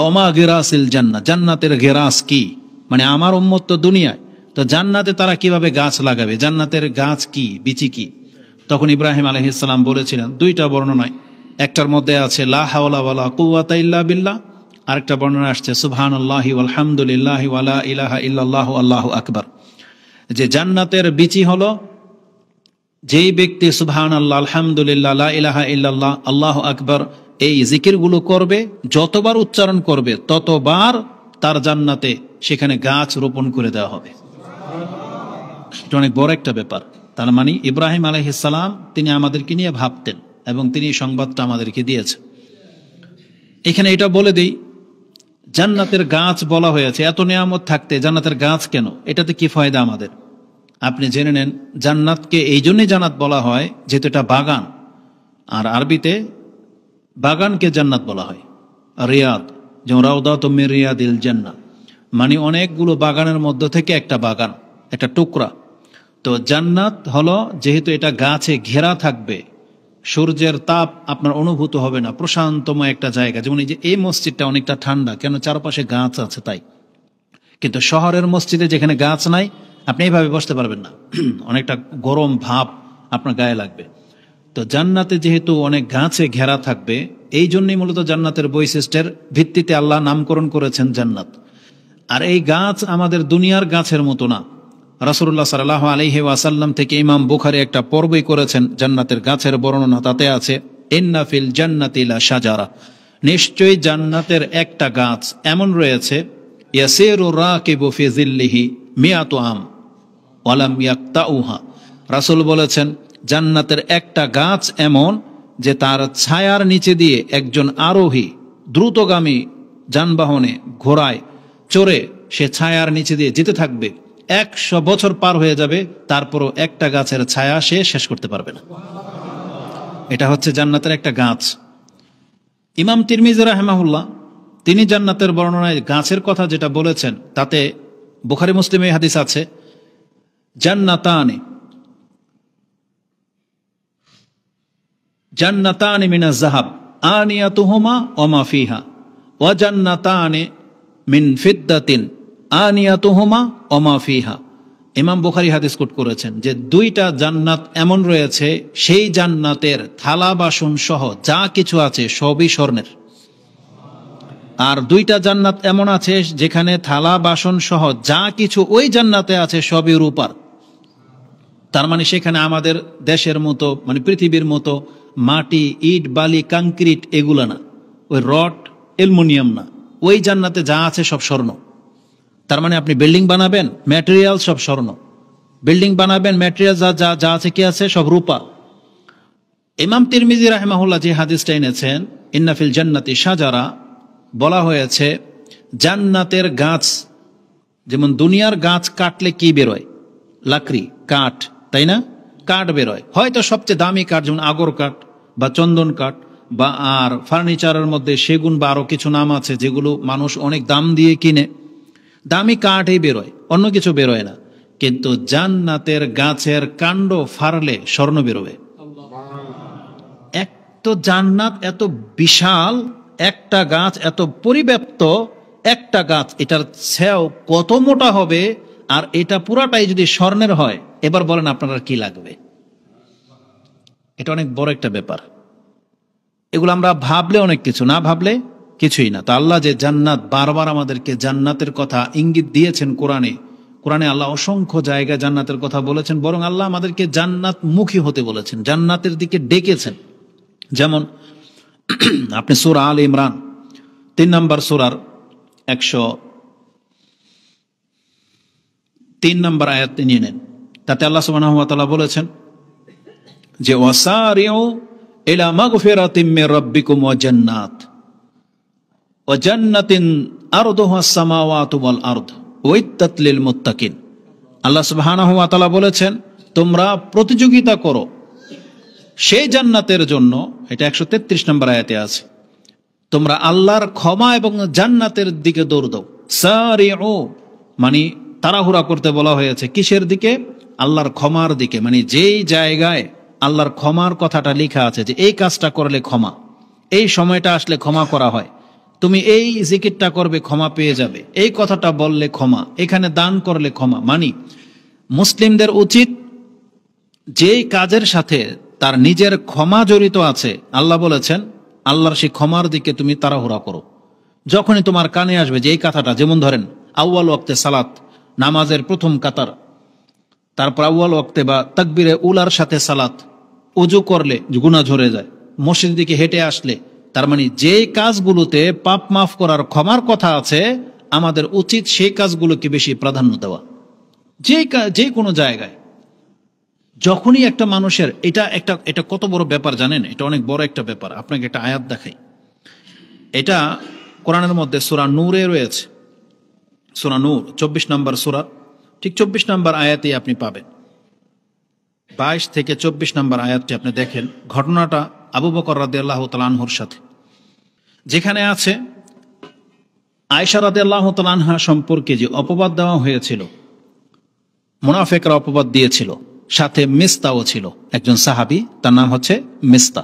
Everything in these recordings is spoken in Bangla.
ওমা গিরাসিল জান্নাত, জান্নাতের গেরাস কি, মানে আমার উম্মত তো দুনিয়ায়, তো জান্নাতে তারা কিভাবে গাছ লাগাবে, জান্নাতের গাছ কি, বিচি কি? তখন ইব্রাহিম আলাইহিস সালাম বলেছিলেন, দুইটা বর্ণনায়, একটার মধ্যে আছে লা হাওলা ওয়ালা কুওয়াতা ইল্লা বিল্লাহ, আরেকটা বর্ণনা আসছে সুবহানাল্লাহি ওয়ালহামদুলিল্লাহি ওয়ালা ইলাহা ইল্লাল্লাহু আল্লাহু আকবার, যে জান্নাতের বিচি হলো যেই ব্যক্তি সুবহানাল্লাহ, আলহামদুলিল্লাহ, লা ইলাহা ইল্লাল্লাহ, আল্লাহু আকবার এই জিকিরগুলো করবে, যতবার উচ্চারণ করবে ততবার তার জান্নাতে সেখানে গাছ রোপণ করে দেওয়া হবে। এটা অনেক বড় একটা ব্যাপার। তার মানে ইব্রাহিম আলাইহিস সালাম তিনি আমাদেরকে নিয়ে ভাবতেন এবং তিনি সংবাদটা আমাদেরকে দিয়েছেন। এখানে এটা বলে দেই, জান্নাতের গাছ বলা হয়েছে, এত নিয়ামত থাকতে জান্নাতের গাছ কেন, এটাতে কি ফায়দা আমাদের? আপনি জেনে নেন, জান্নাতকে এই জন্যই জান্নাত বলা হয় যেহেতু এটা বাগান, আর আরবিতে বাগানকে জান্নাত বলা হয়। রিয়াদ, যেমন রাউদাতুম মিন রিয়াদিল জান্নাহ, মানে অনেকগুলো বাগানের মধ্য থেকে একটা বাগান, একটা টুকরা। তো জান্নাত হলো, যেহেতু এটা গাছে ঘেরা থাকবে, সূর্যের তাপ আপনার অনুভূত হবে না, প্রশান্তময় একটা জায়গা। যেমন এই যে এই মসজিদটা অনেকটা ঠান্ডা, কেন চারপাশে গাছ আছে তাই। কিন্তু শহরের মসজিদে যেখানে গাছ নাই, আপনি এইভাবে বসতে পারবেন না, অনেকটা গরম ভাব আপনার গায়ে লাগবে। তো জান্নাতে যেহেতু অনেক গাছে ঘেরা থাকবে, এই জন্যই মূলত জান্নাতের বৈশিষ্ট্যের ভিত্তিতে আল্লাহ নামকরণ করেছেন জান্নাত। আর এই গাছ আমাদের দুনিয়ার গাছের মতো না। রাসূলুল্লাহ সাল্লাল্লাহু আলাইহি ওয়াসাল্লাম থেকে ইমাম বুখারী একটা পর্বই করেছেন জান্নাতের গাছের বর্ণনা, তাতে আছে ইন্না ফিল জান্নাতি লা শাজারা, নিশ্চয়ই জান্নাতের একটা গাছ এমন রয়েছে, ইয়াসিরু রাকিবু ফি যিল্লিহি মিয়াতু আম ওয়ালাম ইয়াক্তাউহা। রাসূল বলেছেন, জান্নাতের একটা গাছ এমন যে তার ছায়ার নিচে দিয়ে একজন আরোহী দ্রুতগামী যানবাহনে ঘোড়ায় চড়ে সে ছায়ার নিচে দিয়ে যেতে থাকবে, 100 বছর পার হয়ে যাবে, তারপরও একটা গাছের ছায়া সে শেষ করতে পারবে না। এটা হচ্ছে জান্নাতের একটা গাছ। ইমাম তিরমিজি রাহিমাহুল্লাহ তিনি জান্নাতের বর্ণনায় গাছের কথা যেটা বলেছেন, তাতে বুখারী মুসলিমে হাদিস আছে, জান্নাতানি মিনাজ যাহাব আনিয়াতুহুমা ওয়া মা ফিহা ওয়া জান্নাতানি মিন ফিদ্দাতিন আনিয়াতুহুমা ওয়া মা ফিহা। ইমাম বুখারী হাদিস কোট করেছেন যে দুইটা জান্নাত এমন রয়েছে, সেই জান্নাতের থালা বাসন সহ যা কিছু আছে সবই স্বর্ণের। আর দুইটা জান্নাত এমন আছে যেখানে থালা বাসন সহ যা কিছু ওই জান্নাতে আছে সবই রূপার। তার মানে সেখানে আমাদের দেশের মতো, মানে পৃথিবীর মতো মাটি, ইট, বালি, কংক্রিট এগুলা না, ওই রড, অ্যালুমিনিয়াম না, ওই জান্নাতে যা আছে সব স্বর্ণ। তার মানে আপনি বিল্ডিং বানাবেন, ম্যাটেরিয়াল সব স্বর্ণ, বিল্ডিং বানাবেন, ম্যাটেরিয়াল যা যা আছে কি আছে সব রূপা। ইমাম তিরমিজি রাহিমাহুল্লাহ যে হাদিসটা এনেছেন, ইন্না ফিল জান্নাতি শাজারা, বলা হয়েছে জান্নাতের গাছ, যেমন দুনিয়ার গাছ কাটলে কি বেরোয়, লাকড়ি, কাঠ, তাই না, কাঠ বেরোয়, হয়তো সবচেয়ে দামি কাঠ যেমন আগর কাঠ বা চন্দন কাঠ, বা আর ফার্নিচারের মধ্যে সেগুন বা আরো কিছু নাম আছে যেগুলো মানুষ অনেক দাম দিয়ে কিনে, দামি কাঠই বেরোয়, অন্য কিছু বেরোয় না। কিন্তু জান্নাতের গাছের কাণ্ড ফাড়লে স্বর্ণ বেরোবে। এক তো জান্নাত এত বিশাল, একটা গাছ এত পরিব্যাপ্ত, একটা গাছ, এটার ছায়া কত মোটা হবে, আর এটা পুরাটাই যদি স্বর্ণের হয়, এবার বলেন আপনারা কি লাগবে? এটা অনেক বড় একটা ব্যাপার। এগুলো আমরা ভাবলে অনেক কিছু, না ভাবলে কিছুই না। তো আল্লাহ যে জান্নাত, বারবার আমাদেরকে জান্নাতের কথা ইঙ্গিত দিয়েছেন কোরআনে। কোরআনে আল্লাহ অসংখ্য জায়গায় জান্নাতের কথা বলেছেন, বরং আল্লাহ আমাদেরকে জান্নাত মুখী হতে বলেছেন, জান্নাতের দিকে ডেকেছেন। যেমন আপনি সূরা আল ইমরান 3 নম্বর সূরার 103 নম্বর আয়াত নিয়ে নেন, তাতে আল্লাহ সুবহানাহু ওয়া তাআলা বলেছেন যে ওয়াসারিউ ইলা মাগফিরাতিম মির রাব্বিকুম ওয়া জান্নাতিন আরদুহা আস-সামাওয়াতু ওয়াল আরদ উইদ্দাত লিল মুত্তাকিন। আল্লাহ সুবহানাহু ওয়া তাআলা বলেছেন, তোমরা প্রতিযোগিতা করো সেই জান্নাতের জন্য, এটা 133 নম্বর আয়াতে আছে, তোমরা আল্লাহর ক্ষমা এবং জান্নাতের দিকে দৌড় দাও। সারিউ মানে তাড়াহুড়া করতে বলা হয়েছে, কিসের দিকে? আল্লাহর ক্ষমার দিকে। মানে যেই জায়গায় আল্লাহর ক্ষমার কথাটা লেখা আছে যে এই কাজটা করলে ক্ষমা, এই সময়টা আসলে ক্ষমা করা হয়, তুমি এই জিকিরটা করবে ক্ষমা পেয়ে যাবে, এই কথাটা বললে ক্ষমা, এখানে দান করলে ক্ষমা। মানে মুসলিমদের উচিত যেই কাজের সাথে তার নিজের ক্ষমা জড়িত আছে, আল্লাহ বলেছেন আল্লাহর সেই ক্ষমার দিকে তুমি তাড়াহুড়া করো। যখনই তোমার কানে আসবে যে এই কথাটা, যেমন ধরেন আউয়াল ওয়াক্তে সালাত, নামাজের প্রথম কাতার, তারপর আউয়াল ওয়াক্তে বা তাকবীরে উলার সাথে সালাত, ওযু করলে গুনাহ ঝরে যায়, মসজিদের দিকে হেঁটে আসলে, তার মানে যেই কাজগুলোতে পাপ মাফ করার ক্ষমার কথা আছে আমাদের উচিত সেই কাজগুলোকে বেশি প্রাধান্য দেওয়া। যে কোনো জায়গায় যখনই একটা মানুষের এটা কত বড় ব্যাপার জানেন, এটা অনেক বড় একটা ব্যাপার। আপনাকে একটা আয়াত দেখাই, এটা কোরআনের মধ্যে সূরা নূরে রয়েছে, সূরা নূর 24 নম্বর সূরা, ঠিক 24 নম্বর আয়াতেই আপনি পাবেন। 22 থেকে 24 নম্বর আয়াতটি আপনি দেখেন, ঘটনাটা আবু বকর রাদিয়াল্লাহু তাআলা আনহুর সাথে, যেখানে আছে আয়েশা রাদিয়াল্লাহু তাআলা আনহা সম্পর্কে যে অপবাদ দেওয়া হয়েছিল, মুনাফিকরা অপবাদ দিয়েছিল, সাথে মিস্তাও ছিল একজন সাহাবী, তার নাম হচ্ছে মিস্তা।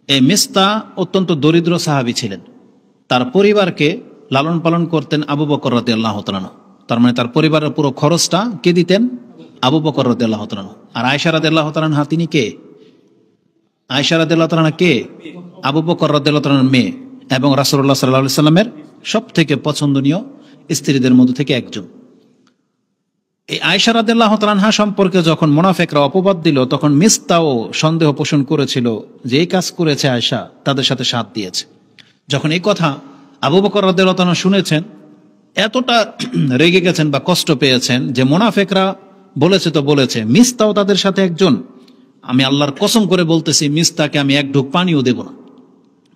এই মিস্তা অত্যন্ত দরিদ্র সাহাবী ছিলেন, তার পরিবারকে লালন পালন করতেন আবু বকর রাদিয়াল্লাহু তাআলা। তার মানে তার পরিবারের পুরো খরচটা কে দিতেন? আবু বকর রাদিয়াল্লাহু তাআলা। আর আয়েশা রাদিয়াল্লাহু তাআলা তিনি কে? আয়েশা রাদিয়াল্লাহু তাআলা কে? আবু বকর রাদিয়াল্লাহু তাআলার মেয়ে এবং রাসূলুল্লাহ সাল্লাল্লাহু আলাইহি সাল্লামের সবথেকে পছন্দনীয় স্ত্রীদের মধ্যে থেকে একজন। এই আয়েশা রাদিয়াল্লাহু তাআলা সম্পর্কে যখন মুনাফিকরা অপবাদ দিল, তখন মিস্তাও সন্দেহ পোষণ করেছিল যে এই কাজ করেছে আয়েশা, তাদের সাথে সাথ দিয়েছে। যখন এই কথা আবু বকর রাদিয়াল্লাহু তাআলা শুনেছেন, এতটা রেগে গেছেন বা কষ্ট পেয়েছেন যে মুনাফিকরা বলেছে তো বলেছে, মিস্তাও তাদের সাথে একজন, আমি আল্লাহর কসম করে বলতেছি মিস্তাকে আমি এক ঢোক পানিও দেব না।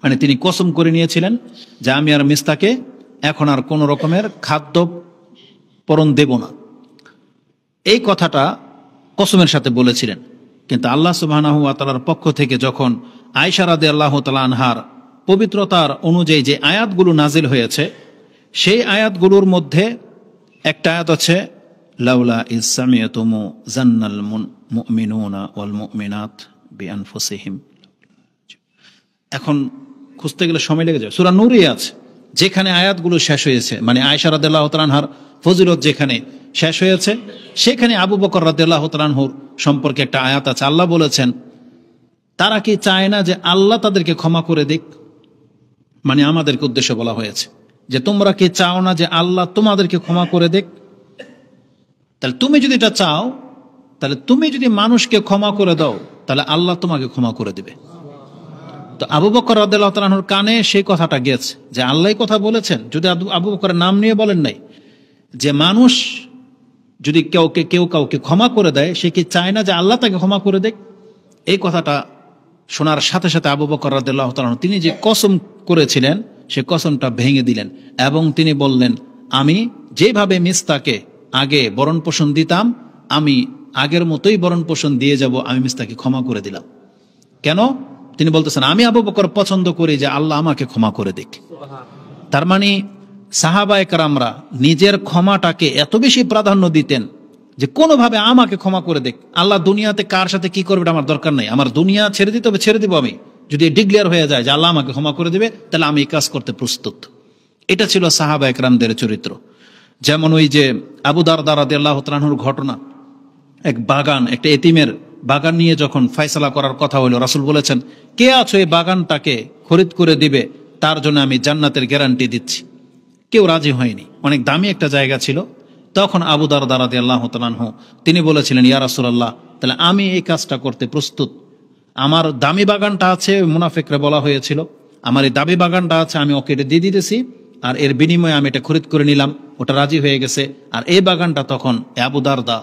মানে তিনি কসম করে নিয়েছিলেন যে আমি আর মিস্তাকে এখন আর কোন রকমের খাদ্য পরণ দেব না, এই কথাটা কসমের সাথে বলেছিলেন। কিন্তু আল্লাহ সুবহানাহু ওয়া তাআলার পক্ষ থেকে যখন আয়েশা রাদিয়াল্লাহু তাআলা আনহার পবিত্রতার অনুযায়ী যে আয়াতগুলো নাজিল হয়েছে, সেই আয়াতগুলোর মধ্যে একটা আয়াত আছে, লাউলা ইজ সামিআতুমু জান্নাল মুমিনুনা ওয়াল মুমিনাত বিআনফুসিহিম। এখন খুঁজতে গেলে সময় লেগে যায়, সূরা নূরে আছে যেখানে আয়াতগুলো শেষ হয়েছে, মানে আয়েশা রাদিয়াল্লাহু তাআলা আনহার ফজিলত যেখানে শেষ হয়েছে, সেখানে আবু বকর রাদিয়াল্লাহু তাআলা আনহুর সম্পর্কে একটা আয়াত আছে। আল্লাহ বলেছেন তারা কি চায় না যে আল্লাহ তাদেরকে ক্ষমা করে দিক? মানে আমাদেরকে উদ্দেশ্য বলা হয়েছে যে তোমরা কি চাও না যে আল্লাহ তোমাদেরকে ক্ষমা করে দিক? তাহলে তুমি যদি এটা চাও, তাহলে তুমি যদি মানুষকে ক্ষমা করে দাও, তাহলে আল্লাহ তোমাকে ক্ষমা করে দিবে। তো আবু বকর রাদিয়াল্লাহু তাআলা আনহুর কানে সেই কথাটা গেছে যে আল্লাহই কথা বলেছেন, যদি আবু বকরের নাম নিয়ে বলেন নাই, যে মানুষ যদি কেউ কাউকে ক্ষমা করে দেয়, সে কি চায় না যে আল্লাহ তাকে ক্ষমা করে দেখ? এই কথাটা শোনার সাথে সাথে আবু বকর রাদিয়াল্লাহু তাআলা তিনি যে কসম করেছিলেন, সে কসমটা ভেঙে দিলেন এবং তিনি বললেন, আমি যেভাবে মিস্তাকে আগে বরণ পোষণ দিতাম, আমি আগের মতোই বরণ পোষণ দিয়ে যাব, আমি মিস্তাকে ক্ষমা করে দিলাম। কেন? তিনি বলতেছেন আমি আবু বকর পছন্দ করি যে আল্লাহ আমাকে ক্ষমা করে দিক। তার মানে সাহাবায়ে কেরামরা নিজের ক্ষমাটাকে এত বেশি প্রাধান্য দিতেন যে কোনোভাবে আমাকে ক্ষমা করে দেখ, আল্লাহ দুনিয়াতে কার সাথে কি করবে আমার দরকার নাই, আমার দুনিয়া ছেড়ে দিতে হবে, ছেড়ে দিব আমি, যদি ডিক্লেয়ার হয়ে যায় যে আল্লাহ আমাকে ক্ষমা করে দেবে, তাহলে আমি এই কাজ করতে প্রস্তুত। এটা ছিল সাহাবায়ে কেরামদের চরিত্র। যেমন ওই যে আবু দারদা রাদিয়াল্লাহু তাআলা আনহুর ঘটনা, এক বাগান, একটা এতিমের বাগান নিয়ে যখন ফয়সালা করার কথা হলো, রাসূল বলেছেন কে আছো এই বাগানটাকে খরিদ করে দিবে, তার জন্য আমি জান্নাতের গ্যারান্টি দিচ্ছি। কেউ রাজি হয়নি, অনেক দামি একটা জায়গা ছিল। তখন আবু দারদা রাদিয়াল্লাহু তাআলা আনহু তিনি বলেছিলেন, ইয়া রাসূলুল্লাহ, তাহলে আমি এই কাজটা করতে প্রস্তুত। আমার দামি বাগানটা আছে, মুনাফিকরা বলা হয়েছিল, আমার এই দামি বাগানটা আছে, আমি ওকে এটা দিয়ে দিতেছি, আর এর বিনিময়ে আমি এটা খরিদ করে নিলাম। ওটা রাজি হয়ে গেছে। আর এই বাগানটা তখন আবু দারদা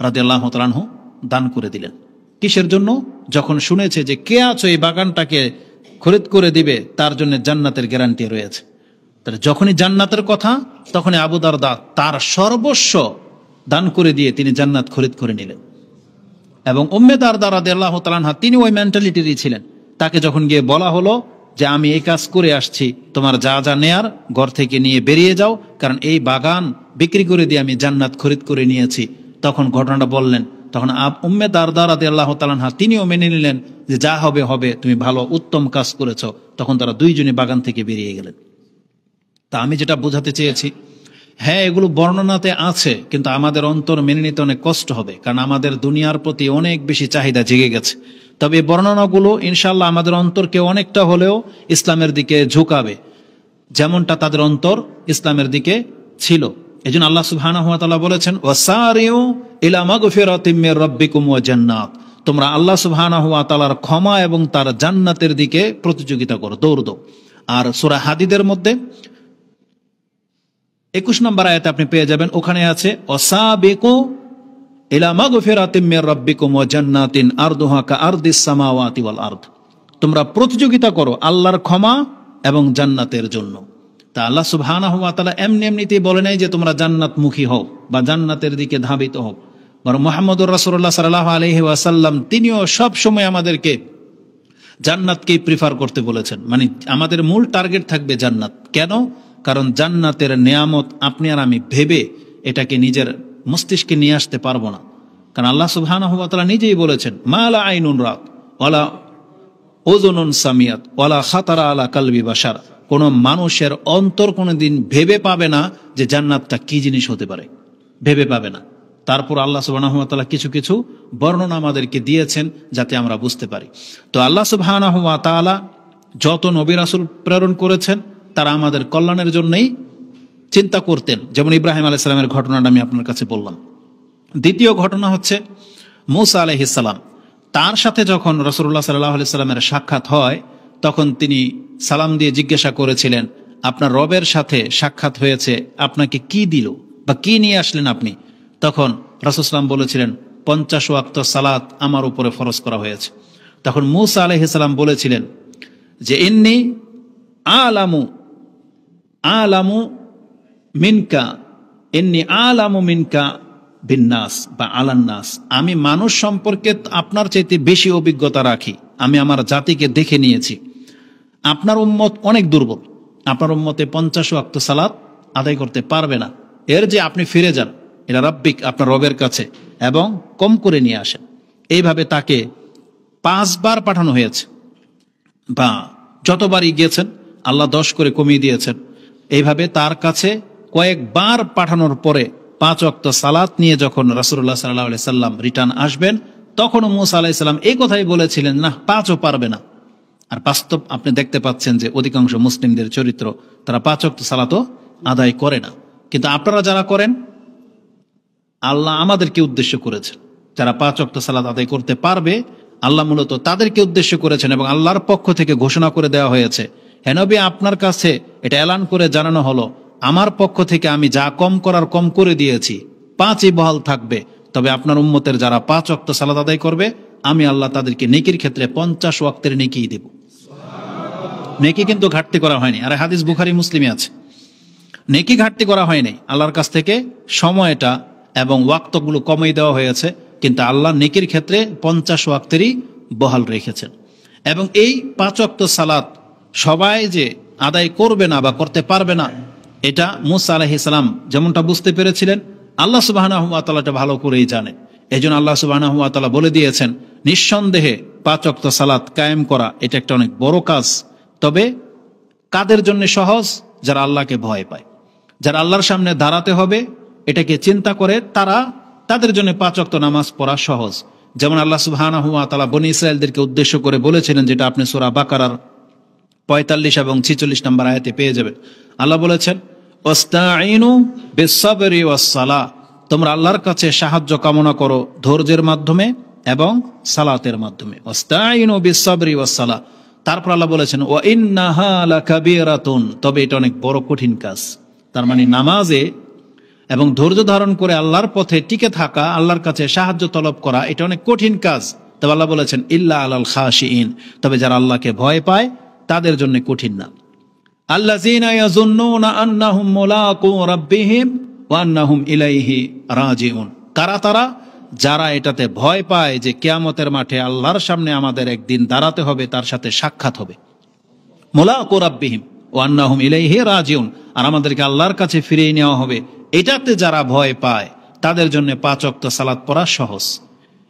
রাদিয়াল্লাহু তাআলা আনহু দান করে দিলেন। কিসের জন্য? যখন শুনেছে যে কে আছো এই বাগানটাকে খরিদ করে দিবে, তার জন্য জান্নাতের গ্যারান্টি রয়েছে। তাহলে যখনই জান্নাতের কথা, তখনই আবু দারদা তার সর্বস্ব দান করে দিয়ে তিনি জান্নাত খরিদ করে নিলেন। এবং উম্মে দারদা রাদিয়াল্লাহু তাআলা আনহা তিনি ওই মেন্টালিটিরই ছিলেন। তাকে যখন গিয়ে বলা হলো যে আমি এই কাজ করে আসছি, তোমার যা যা নেয়ার ঘর থেকে নিয়ে বেরিয়ে যাও, কারণ এই বাগান বিক্রি করে দিয়ে আমি জান্নাত খরিদ করে নিয়েছি, তখন ঘটনাটা বললেন। তখন উম্মে দারদা রাদিয়াল্লাহু তাআলা আনহা তিনিও মেনে নিলেন যে যা হবে হবে, তুমি ভালো উত্তম কাজ করেছো। তখন তারা দুইজনই বাগান থেকে বেরিয়ে গেলেন। তা আমি যেটা বোঝাতে চেয়েছি, হ্যাঁ এগুলো বর্ণনাতে আছে, কিন্তু আমাদের অন্তর মেনে নিতে অনেক কষ্ট হবে, কারণ আমাদের দুনিয়ার প্রতি অনেক বেশি চাহিদা জেগে গেছে। তবে এই বর্ণনাগুলো ইনশাল্লাহ আমাদের অন্তরকে অনেকটা হলেও ইসলামের দিকে ঝুঁকাবে, যেমনটা তাদের অন্তর ইসলামের দিকে ছিল। এই জন্য আল্লাহ সুবহানাহু ওয়া তাআলা বলেছেন, ওয়াসারিউ ইলা মাগফিরাতিম মির রাব্বিকুম ওয়া জান্নাত, তোমরা আল্লাহ সুবহানাহু ওয়া তাআলার ক্ষমা এবং তার জান্নাতের দিকে প্রতিযোগিতা করো, দৌড় দাও। আর সূরা হাদিদের মধ্যে 21 নম্বর আয়াতে আপনি পেয়ে যাবেন, ওখানে আছে ওয়াসাবিকু ইলা মাগফিরাতিম মির রাব্বিকুম ওয়া জান্নাতিন আরদুহা কাআরদিস সামাওয়াতি ওয়াল আরদ, তোমরা প্রতিযোগিতা করো আল্লাহর ক্ষমা এবং জান্নাতের জন্য। তা আল্লাহ সুবহানাহু ওয়া তাআলা এমনিতেই বলে নাই যে তোমরা জান্নাতমুখী হও বা জান্নাতের দিকে ধাবিত হও, বরং মুহাম্মদুর রাসূলুল্লাহ সাল্লাল্লাহু আলাইহি ওয়াসাল্লাম তিনিও সব সময় আমাদেরকে জান্নাতকেই প্রিফার করতে বলেছেন। মানে আমাদের মূল টার্গেট থাকবে জান্নাত। কেন? কারণ জান্নাতের নেয়ামত আপনি আর আমি ভেবে এটাকে নিজের মস্তিষ্কে নিয়ে আসতে পারবো না। কারণ আল্লাহ সুবহানাহু ওয়া তাআলা নিজেই বলেছেন, মা লা আইনুন রাত ওয়ালা উযুনুন সামিয়াত ওয়ালা খাতারা আলা কলবি বাশার, কোন মানুষের অন্তর কোনোদিন ভেবে পাবে না যে জান্নাতটা কি জিনিস হতে পারে, ভেবে পাবে না। তারপর আল্লাহ সুবহানাহু ওয়া তাআলা কিছু কিছু বর্ণনা আমাদেরকে দিয়েছেন যাতে আমরা বুঝতে পারি। তো আল্লাহ সুবহানাহু ওয়া তাআলা যত নবী রাসূল প্রেরণ করেছেন তারা আমাদের কল্যাণের জন্যই চিন্তা করতেন। যেমন ইব্রাহিম আলাইহিস সালামের ঘটনাটা আমি আপনার কাছে বললাম। দ্বিতীয় ঘটনা হচ্ছে মূসা আলাইহিস সালাম, তার সাথে যখন রাসূলুল্লাহ সাল্লাল্লাহু আলাইহি সাল্লামের সাক্ষাৎ হয় তখন তিনি সালাম দিয়ে জিজ্ঞাসা করেছিলেন, আপনার রবের সাথে সাক্ষাৎ হয়েছে, আপনাকে কি দিল বা কি নিয়ে আসলেন আপনি? তখন রাসূল সাল্লাম বলেছিলেন, 50 ওয়াক্ত সালাত আমার উপরে ফরজ করা হয়েছে। তখন মূসা আলাইহিস সালাম বলেছিলেন যে ইন্নী আলামু মিনকা বিন্নাস বা আলান্নাস, আমি মানুষ সম্পর্কে আপনার চাইতে বেশি অভিজ্ঞতা রাখি, আমি আমার জাতিকে দেখে নিয়েছি। আপনার উম্মত অনেক দুর্বল, আপনার উম্মতে 50 ওয়াক্ত সালাত আদায় করতে পারবে না, এর যে আপনি ফিরে যান এটা রাব্বিক আপনার রবের কাছে এবং কম করে নিয়ে আসেন। এইভাবে তাকে 5 বার পাঠানো হয়েছে, বা যতবারই গিয়েছেন আল্লাহ 10 করে কমিয়ে দিয়েছেন। এইভাবে তার কাছে কয়েকবার পাঠানোর পরে 5 ওয়াক্ত সালাত নিয়ে যখন রাসূলুল্লাহ সাল্লাল্লাহু আলাইহি সাল্লাম রিটার্ন আসবেন, তখন মূসা আলাইহিস সালাম এই কথাই বলেছিলেন, না 5ও পারবে না। আর বাস্তব আপনি দেখতে পাচ্ছেন যে অধিকাংশ মুসলিমদের চরিত্র, তারা 5 ওয়াক্ত সালাতও আদায় করে না। কিন্তু আপনারা যারা করেন, আল্লাহ আমাদেরকে উদ্দেশ্য করেছেন, যারা 5 ওয়াক্ত সালাত আদায় করতে পারবে আল্লাহ মূলত তাদেরকে উদ্দেশ্য করেছেন, এবং আল্লাহর পক্ষ থেকে ঘোষণা করে দেওয়া হয়েছে, হে নবী আপনার কাছে এটা এলান করে জানানো হলো, আমার পক্ষ থেকে আমি যা কম করার কম করে দিয়েছি, 5ই বহাল থাকবে। তবে আপনার উম্মতের যারা 5 ওয়াক্ত সালাত আদায় করবে, আমি আল্লাহ তাদেরকে নেকির ক্ষেত্রে 50 ওয়াক্তের নেকি দেব। নেকি কিন্তু ঘাটতি করা হয়নি। আর হাদিস বুখারী মুসলিমে আছে, নেকি ঘাটতি করা হয়নি, আল্লাহর কাছ থেকে সময়টা এবং ওয়াক্তগুলো কমিয়ে দেওয়া হয়েছে, কিন্তু আল্লাহ নেকির ক্ষেত্রে 50 ওয়াক্তেরই বহাল রেখেছেন। এবং এই 5 ওয়াক্ত সালাত সবাই যে আদায় করবে না বা করতে পারবে না, এটা মূসা আলাইহিস সালাম যেমনটা বুঝতে পেরেছিলেন, আল্লাহ সুবহানাহু ওয়া তাআলা এটা ভালো করেই জানেন। এজন্য আল্লাহ সুবহানাহু ওয়া তাআলা বলে দিয়েছেন, নিঃসন্দেহে 5 ওয়াক্ত সালাত কায়েম করা এটা একটা অনেক বড় কাজ। তবে কাদের জন্য সহজ? যারা আল্লাহকে ভয় পায়, যারা আল্লাহর সামনে দাঁড়াতে হবে এটাকে চিন্তা করে, তাদের জন্য 5 ওয়াক্ত নামাজ পড়া সহজ। যেমন আল্লাহ সুবহানাহু ওয়া তাআলা বনী ইসরাঈলদেরকে উদ্দেশ্য করে বলেছিলেন, যেটা আপনি সূরা বাকারার 45 এবং 46 নম্বর আয়াতে পেয়ে যাবেন। আল্লাহ বলেছেন, ওয়াস্তাঈনু বিস-সাবরি ওয়াস-সালাহ, তোমরা আল্লাহর কাছে সাহায্য কামনা করো ধৈর্যের মাধ্যমে এবং সালাতের মাধ্যমে। ওয়াস্তাঈনু বিস-সাবরি ওয়াস-সালাহ। তারপর আল্লাহ বলেছেন, ওয়া ইন্নাহা লাকাবীরাতুন, তবে এটা অনেক বড় কঠিন কাজ। তার মানে নামাজে এবং ধৈর্য ধারণ করে আল্লাহর পথে টিকে থাকা, আল্লাহর কাছে সাহায্য তলব করা, এটা অনেক কঠিন কাজ। তবে আল্লাহ বলেছেন, ইল্লা আলাল খাশিইন, তবে যারা আল্লাহকে ভয় পায় তাদের জন্য কঠিন না। আল্লাযীনা ইয়াযুন্নুনা আন্নাহুম মুলাকু রাব্বিহিম ওয়া আন্নাহুম ইলাইহি রাজিউন, তারা যারা এটাতে ভয় পায় যে কিয়ামতের মাঠে আল্লাহর সামনে আমাদের একদিন দাঁড়াতে হবে, তার সাথে সাক্ষাৎ হবে। মুলাকু রাব্বিহিম ওয়া আন্নাহুম ইলাইহি রাজিউন, আর আমাদেরকে আল্লাহর কাছে ফিরিয়ে নেওয়া হবে, এটাতে যারা ভয় পায় তাদের জন্য 5 ওয়াক্ত সালাত পড়া সহজ।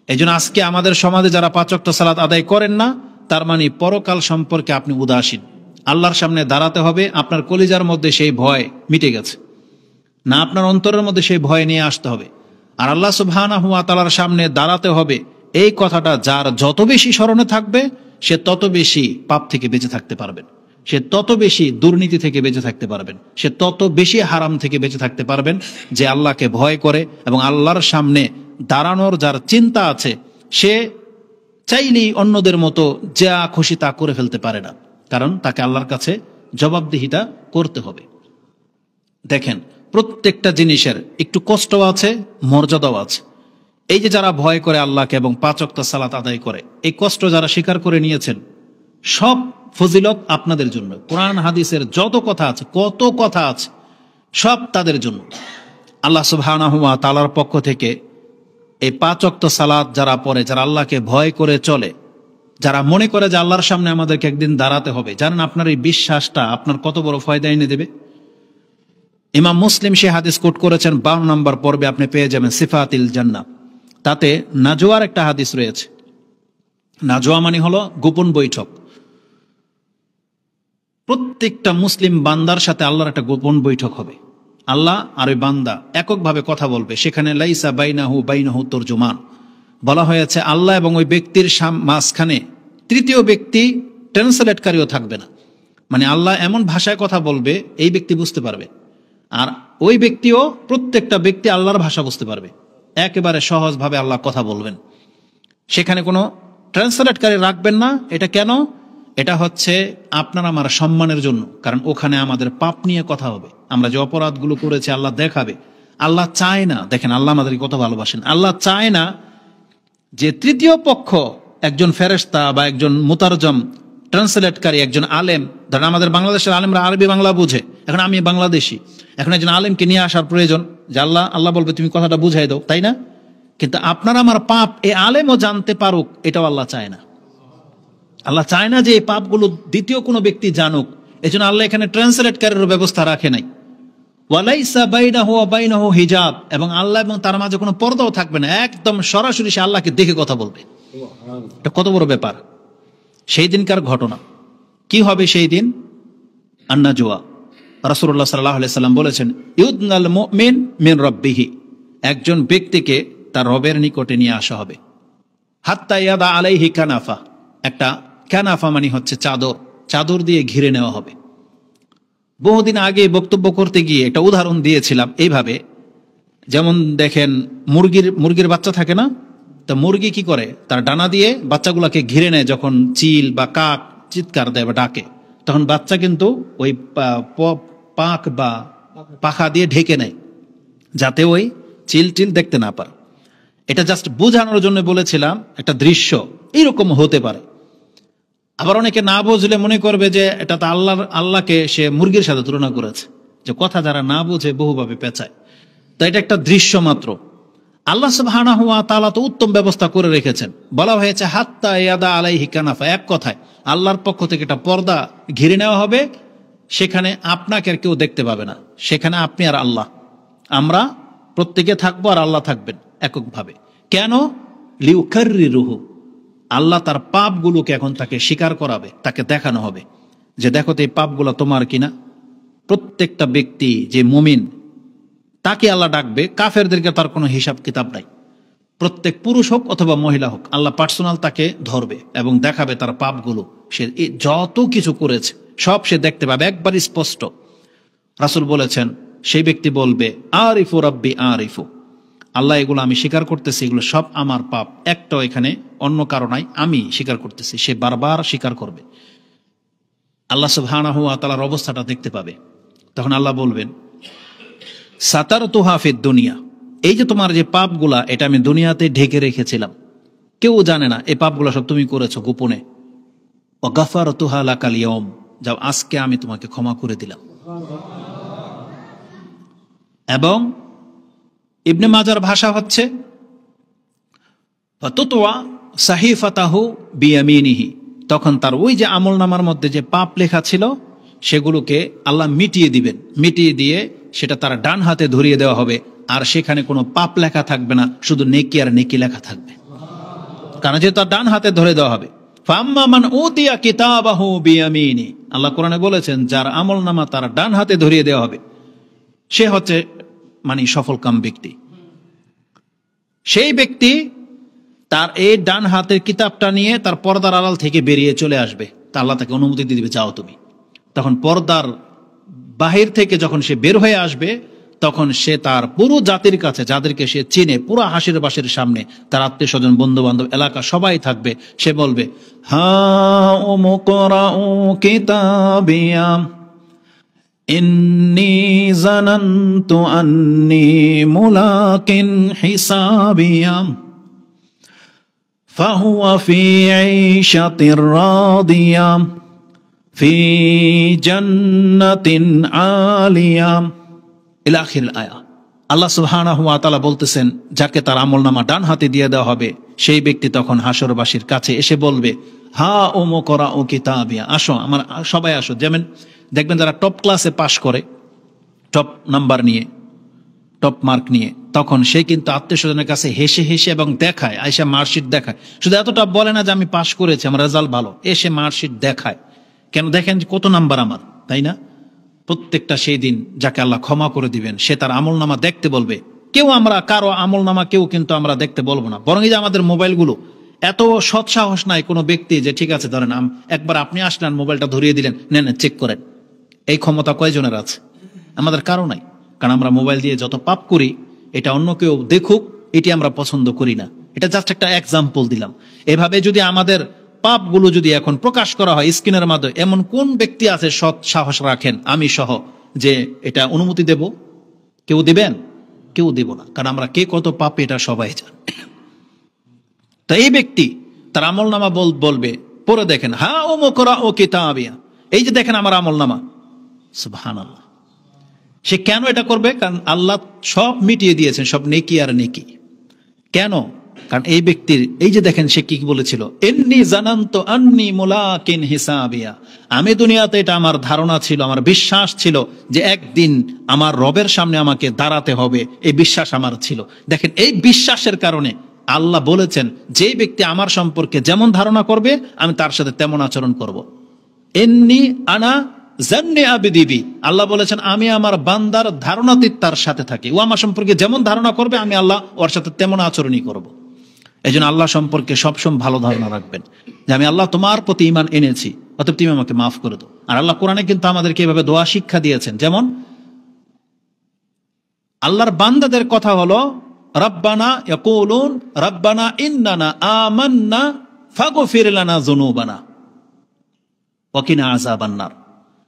এইজন্য আজকে আমাদের সমাজে যারা 5 ওয়াক্ত সালাত আদায় করেন না, তার মানে পরকাল সম্পর্কে আপনি উদাসীন, আল্লাহর সামনে দাঁড়াতে হবে, আপনার কলিজার মধ্যে সেই ভয় মিটে গেছে না, আপনার অন্তরের মধ্যে সেই ভয় নিয়ে আসতে হবে। আর আল্লাহ সুবহানাহু ওয়া তাআলার সামনে দাঁড়াতে হবে, এই কথাটা যার যত বেশি স্মরণে থাকবে সে তত বেশি পাপ থেকে বেঁচে থাকতে পারবেন, সে তত বেশি দুর্নীতি থেকে বেঁচে থাকতে পারবেন, সে তত বেশি হারাম থেকে বেঁচে থাকতে পারবেন। যে আল্লাহকে ভয় করে এবং আল্লাহর সামনে দাঁড়ানোর যার চিন্তা আছে, সে চাইলেই অন্যদের মতো যা খুশি তা করে ফেলতে পারে না, কারণ তাকে আল্লাহর কাছে জবাবদিহিতা করতে হবে। দেখেন, প্রত্যেকটা জিনিসের একটু কষ্ট আছে, মর্যাদাও আছে। এই যে যারা ভয় করে আল্লাহকে এবং 5 ওয়াক্ত সালাত আদায় করে, এই কষ্ট যারা স্বীকার করে নিয়েছেন, সব ফজিলত আপনাদের জন্য। কোরআন হাদিসের যত কথা আছে, কত কথা আছে, সব তাদের জন্য। আল্লাহ সুবহানাহু ওয়া তাআলার পক্ষ থেকে এই 5 ওয়াক্ত সালাত যারা পড়ে, যারা আল্লাহকে ভয় করে চলে, যারা মনে করে যে আল্লাহর সামনে আমাদেরকে একদিন দাঁড়াতে হবে, জানেন আপনার এই বিশ্বাসটা আপনার কত বড় ফায়দা এনে দেবে। ইমাম মুসলিম সে হাদিস কোট করেছেন, 52 নম্বর পর্বে আপনি পেয়ে যাবেন সিফাতিল জান্নাহ। তাতে নাজওয়ার একটা হাদিস রয়েছে। নাজওয়া মানে হলো গোপন বৈঠক। প্রত্যেকটা মুসলিম বান্দার সাথে আল্লাহর একটা গোপন বৈঠক হবে। আল্লাহ আর ওই বান্দা এককভাবে কথা বলবে, সেখানে লাইসা বাইনাহু তরজুমান বলা হয়েছে। আল্লাহ এবং ওই ব্যক্তির মাঝখানে তৃতীয় ব্যক্তি ট্রান্সলেটকারীও থাকবে না। মানে আল্লাহ এমন ভাষায় কথা বলবে এই ব্যক্তি বুঝতে পারবে, আর ওই ব্যক্তিও, প্রত্যেকটা ব্যক্তি আল্লাহর ভাষা বুঝতে পারবে। একেবারে সহজভাবে আল্লাহ কথা বলবেন, সেখানে কোনো ট্রান্সলেটকারী রাখবেন না। এটা কেন? এটা হচ্ছে আপনার আমার সম্মানের জন্য, কারণ ওখানে আমাদের পাপ নিয়ে কথা হবে। আমরা যে অপরাধগুলো করেছি আল্লাহ দেখাবে। আল্লাহ চায় না, দেখেন আল্লাহ আমাদেরকে কত ভালোবাসেন, আল্লাহ চায় না যে তৃতীয় পক্ষ, একজন ফেরেশতা বা একজন মুতারজম ট্রান্সলেটকারী, একজন আলেম, ধরেন আমাদের বাংলাদেশের আলেমরা আরবি বাংলা বুঝে, এখন আমি বাংলাদেশি, এখন একজন আলেমকে নিয়ে আসার প্রয়োজন, যে আল্লাহ বলবে তুমি কথাটা বুঝাই দাও, তাই না? কিন্তু আপনার আমার পাপ এই আলেমও জানতে পারুক, এটাও আল্লাহ চায় না। আল্লাহ চায় না যে এই পাপগুলো দ্বিতীয় কোনো ব্যক্তি জানুক। এই জন্য আল্লাহ এখানে ট্রান্সলেটকারীর ব্যবস্থা রাখে নাই। ওয়ালাইসা বাইনাহু ওয়া বাইনাহু হিজাব, এবং আল্লাহ এবং তার মাঝে কোনো পর্দাও থাকবে না, একদম সরাসরি সে আল্লাহকে দেখে কথা বলবে। এটা কত বড় ব্যাপার! সেই দিনকার ঘটনা কি হবে সেই দিন? আন-নাজওয়া। রাসূলুল্লাহ সাল্লাল্লাহু আলাইহি সাল্লাম বলেছেন, ইউদনাল মুমিন মিন রাব্বিহি, একজন ব্যক্তিকে তার রবের নিকটে নিয়ে আসা হবে। হাত্তা ইয়াদা আলাইহি কানাফা, একটা কানাফা মানে হচ্ছে চাদর, চাদর দিয়ে ঘিরে নেওয়া হবে। বহুদিন আগে বক্তব্য করতে গিয়ে একটা উদাহরণ দিয়েছিলাম এইভাবে, যেমন দেখেন মুরগির বাচ্চা থাকে না, তো মুরগি কি করে, তার ডানা দিয়ে বাচ্চাগুলোকে ঘিরে নেয়। যখন চিল বা কাক চিৎকার দেয় বা ডাকে, তখন বাচ্চা কিন্তু ওই পাখ বা পাখা দিয়ে ঢেকে নেয়, যাতে ওই চিল দেখতে না পারে। এটা জাস্ট বোঝানোর জন্য বলেছিলাম, একটা দৃশ্য এইরকম হতে পারে। আবার অনেকে না বুঝলে মনে করবে যে এটা তো আল্লাহকে সে মুরগির সাথে তুলনা করেছে, যে কথা যারা না বুঝে বহুভাবে পেঁচায়। তো এটা একটা দৃশ্য মাত্র। আল্লাহ সুবহানাহু ওয়া তাআলা তো উত্তম ব্যবস্থা করে রেখেছেন। বলা হয়েছে হাত্তা ইয়াদা আলাইহি কানাফা, এক কথায় আল্লাহর পক্ষ থেকে একটা পর্দা ঘিরে নেওয়া হবে। সেখানে আপনাকে আর কেউ দেখতে পাবে না, সেখানে আপনি আর আল্লাহ, আমরা প্রত্যেকে থাকবো আর আল্লাহ থাকবেন এককভাবে। কেন? লিউকাররিরুহু, আল্লাহ তার পাপগুলোকে এখন তাকে স্বীকার করাবে, তাকে দেখানো হবে যে দেখো তো এই পাপগুলো তোমার কিনা। প্রত্যেকটা ব্যক্তি যে মুমিন তাকে আল্লাহ ডাকবে, কাফেরদেরকে তার কোনো হিসাব কিতাব নাই। প্রত্যেক পুরুষ হোক অথবা মহিলা হোক, আল্লাহ পার্সোনাল তাকে ধরবে এবং দেখাবে তার পাপগুলো। সে যত কিছু করেছে সব সে দেখতে পাবে একবার স্পষ্ট। রাসূল বলেছেন, সেই ব্যক্তি বলবে আরিফু রাব্বি আরিফু, আল্লাহ এগুলো আমি স্বীকার করতেছি, এগুলো সব আমার পাপ, একটাও এখানে অন্য কারণে আমি স্বীকার করতেছি। সে বারবার স্বীকার করবে, আল্লাহ সুবহানাহু ওয়া তাআলার অবস্থাটা দেখতে পাবে। তখন আল্লাহ বলবেন সাতারতুহা ফিদ দুনিয়া, এই যে তোমার যে পাপগুলা, এটা আমি দুনিয়াতে ঢেকে রেখেছিলাম, কেউ জানে না এই পাপগুলা সব তুমি করেছো গোপনে। ওয়া গাফারতুহা লাকাল ইয়াউম, যাও আজকে আমি তোমাকে ক্ষমা করে দিলাম। এবং ইবনে মাজার ভাষা হচ্ছে ফাতুতওয়া সাহিফাতাহু বিয়ামিনিহি, তখন তার ওই যে আমলনামার মধ্যে যে পাপ লেখা ছিল সেগুলোকে আল্লাহ মিটিয়ে দিবেন। মিটিয়ে দিয়ে সেটা তার ডান হাতে ধরিয়ে দেওয়া হবে, আর সেখানে কোনো পাপ লেখা থাকবে না, শুধু নেকি আর নেকি লেখা থাকবে, কারণ যেহেতু তার ডান হাতে ধরে দেওয়া হবে। ফাম্মা মান উতিয়া কিতাবাহু বিয়ামিনি, আল্লাহ কোরআনে বলেছেন যার আমলনামা তার ডান হাতে ধরিয়ে দেওয়া হবে সে হচ্ছে মানে সফলকাম ব্যক্তি। সেই ব্যক্তি তার এই ডান হাতের কিতাবটা নিয়ে তার পর্দার আড়াল থেকে বেরিয়ে চলে আসবে, তা আল্লাহ তাকে অনুমতি দিয়ে দিবে, যাও তুমি। তখন পর্দার বাহির থেকে যখন সে বের হয়ে আসবে তখন সে তার পুরো জাতির কাছে, যাদেরকে সে চিনে, পুরো হাসির বাসের সামনে, তার আত্মীয় স্বজন, বন্ধু বান্ধব, এলাকা সবাই থাকবে, সে বলবে হা উমুকরাউ কিতাবিয়া ইন্নী জানান্তু আন্নী মুলাকিন হিসাবিয়া ফাহুয়া ফি ঈশাতির রাদিয়া ফি জান্নাতিন আলিয়া ইলা আখিরিল আয়া। আল্লাহ সুবহানাহু ওয়া তাআলা বলতেছেন যাকে তার আমলনামা ডান হাতে দিয়ে দেওয়া হবে সেই ব্যক্তি তখন হাসরবাসীর কাছে এসে বলবে হা উমুকরাউ কিতাবিয়া, আসো আমার সবাই আসো। যেমন দেখবেন যারা টপ ক্লাসে পাশ করে, টপ নাম্বার নিয়ে, টপ মার্ক নিয়ে, তখন সে কিন্তু আত্মীয় স্বজনের কাছে হেসে হেসে এবং দেখায়, আইসা মার্কশিট দেখায়। শুধু এতটা বলে না যে আমি পাশ করেছি, আমার রেজাল্ট ভালো, এসে মার্কশিট দেখায়। কেন? দেখেন কত নাম্বার আমার, তাই না? প্রত্যেকটা সেই দিন যাকে আল্লাহ ক্ষমা করে দিবেন সে তার আমলনামা দেখতে বলবে। কেউ আমরা কারো আমলনামা কেউ কিন্তু আমরা দেখতে বলবো না, বরং এই যে আমাদের মোবাইলগুলো, এত সৎসাহস নাই কোনো ব্যক্তি যে ঠিক আছে ধরেন একবার আপনি আসলেন মোবাইলটা ধরিয়ে দিলেন, নেন চেক করেন। এই ক্ষমতা কয়জনের আছে? আমাদের কারো নাই। কারণ আমরা মোবাইল দিয়ে যত পাপ করি এটা অন্য কেউ দেখুক এটি আমরা পছন্দ করি না। এটা জাস্ট একটা এক্সাম্পল দিলাম। এভাবে যদি আমাদের পাপগুলো যদি এখন প্রকাশ করা হয় স্ক্রিনের মাধ্যমে, এমন কোন ব্যক্তি আছে সৎ সাহস রাখেন আমি সহ যে এটা অনুমতি দেব? কেউ দিবেন? কেউ দেব না, কারণ আমরা কে কত পাপে এটা সবাই জান। তো এই ব্যক্তি তার আমলনামা বলবে, পরে দেখেন হা উমুকরাউ কিতাবিয়া, এই যে দেখেন আমার আমলনামা। সুবহানাল্লাহ। সে কেন এটা করবে? কারণ আল্লাহ সব মিটিয়ে দিয়েছেন, সব নেকি আর নেকি। কেন? কারণ এই ব্যক্তির এই যে দেখেন সে কি বলেছিল, ইন্নী জানান্তু আন্নী মুলাকিন হিসাবিয়া, আমি দুনিয়াতে এটা আমার ধারণা ছিল, আমার বিশ্বাস ছিল যে একদিন আমার রবের সামনে আমাকে দাঁড়াতে হবে, এই বিশ্বাস আমার ছিল। দেখেন এই বিশ্বাসের কারণে আল্লাহ বলেছেন যে ব্যক্তি আমার সম্পর্কে যেমন ধারণা করবে আমি তার সাথে তেমন আচরণ করব। ইন্নী আনা জান্নি আবিদিবি, আল্লাহ বলেছেন আমি আমার বান্দার ধারণাতীত তার সাথে থাকি, ও আমার সম্পর্কে যেমন ধারণা করবে আমি আল্লাহ ওর সাথে তেমন আচরণই করব। এই জন্য আল্লাহ সম্পর্কে সবসময় ভালো ধারণা রাখবেন যে আমি আল্লাহ তোমার প্রতি ঈমান এনেছি, অতএব তুমি আমাকে মাফ করে দাও। আর আল্লাহ কোরআনে কিন্তু আমাদেরকে এভাবে দোয়া শিক্ষা দিয়েছেন। যেমন আল্লাহর বান্দাদের কথা হলো রব্বানা ইয়াকুলুন রব্বানা ইন্নানা আমান্না ফাগফির লানা যুনুবানা ওয়া কিনা আযাবান নার।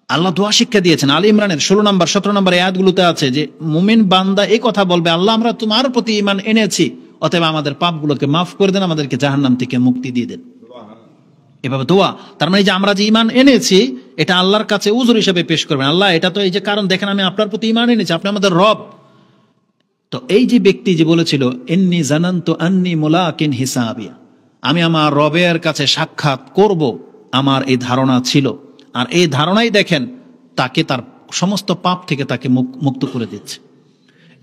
আল্লাহ দোয়া শিক্ষা দিয়েছেন। আলী ইমরানের 16 নম্বর 17 নম্বর আয়াতগুলোতে আছে যে মুমিন বান্দা এই কথা বলবে, আল্লাহ আমরা তোমার প্রতি ঈমান এনেছি, অতএব আমাদের পাপগুলোকে মাফ করে দেন, আমাদেরকে জাহান্নাম থেকে মুক্তি দিয়ে দেন। এভাবে দোয়া। তার মানে যে আমরা যে ঈমান এনেছি এটা আল্লাহর কাছে উযর হিসেবে পেশ করবেন, আল্লাহ এটা তো এই যে কারণ দেখেন আমি আপনার প্রতি ঈমান এনেছি, আপনি আমাদের রব। তো এই যে ব্যক্তি যে বলেছিল ইন্নী জানান্তু আন্নী মুলাকিন হিসাবিয়া, আমি আমার রবের কাছে সাক্ষাৎ করব, আমার এই ধারণা ছিল। আর এই ধারণাই দেখেন তাকে তার সমস্ত পাপ থেকে তাকে মুক্ত করে দিচ্ছে।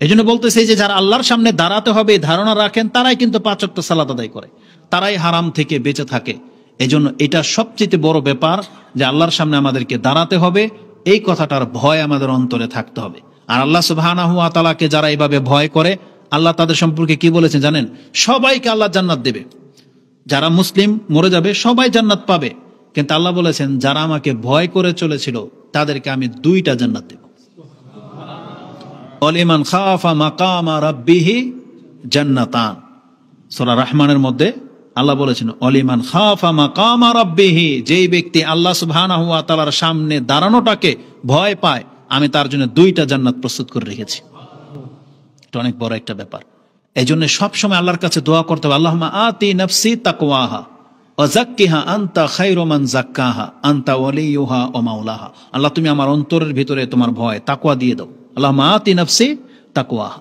এই জন্য বলতেছে যে যারা আল্লাহর সামনে দাঁড়াতে হবে এই ধারণা রাখেন তারাই কিন্তু 5 ওয়াক্ত সালাত আদায় করে, তারাই হারাম থেকে বেঁচে থাকে। এই জন্য এটা সবচেয়ে বড় ব্যাপার যে আল্লাহর সামনে আমাদেরকে দাঁড়াতে হবে, এই কথাটার ভয় আমাদের অন্তরে থাকতে হবে। আর আল্লাহ সুবহানাহু ওয়া তাআলাকে যারা এইভাবে ভয় করে আল্লাহ তাদের সম্পর্কে কি বলেছেন জানেন? সবাইকে আল্লাহ জান্নাত দেবে। যারা মুসলিম মরে যাবে সবাই জান্নাত পাবে, কিন্তু আল্লাহ বলেছেন যারা আমাকে ভয় করে চলেছিল তাদেরকে আমি 2টা জান্নাত দেব। ওয়ালিমান খাফা মাকামা রাব্বিহি জান্নাতান, সূরা রহমানের মধ্যে আল্লাহ বলেছেন ওয়ালিমান খাফা মাকামা রাব্বিহি, যেই ব্যক্তি আল্লাহ সুবহানাহু ওয়া তাআলার সামনে দাঁড়ানোটাকে ভয় পায় আমি তার জন্য 2টা জান্নাত প্রস্তুত করে রেখেছি। এটা অনেক বড় একটা ব্যাপার। এই জন্য সবসময় আল্লাহর কাছে দোয়া করতে হবে, আল্লাহুম্মা আতি নাফসি তাকওয়াহা ওয়া যাক্কিহা আনতা খায়রু মান যাক্কাহা আনতা ওয়ালিয়ুহা ওয়া মাওলাহা। আল্লাহ তুমি আমার অন্তরের ভিতরে তোমার ভয় তাকওয়া দিয়ে দাও, আল্লাহুম্মা আতি নাফসি তাকওয়াহা।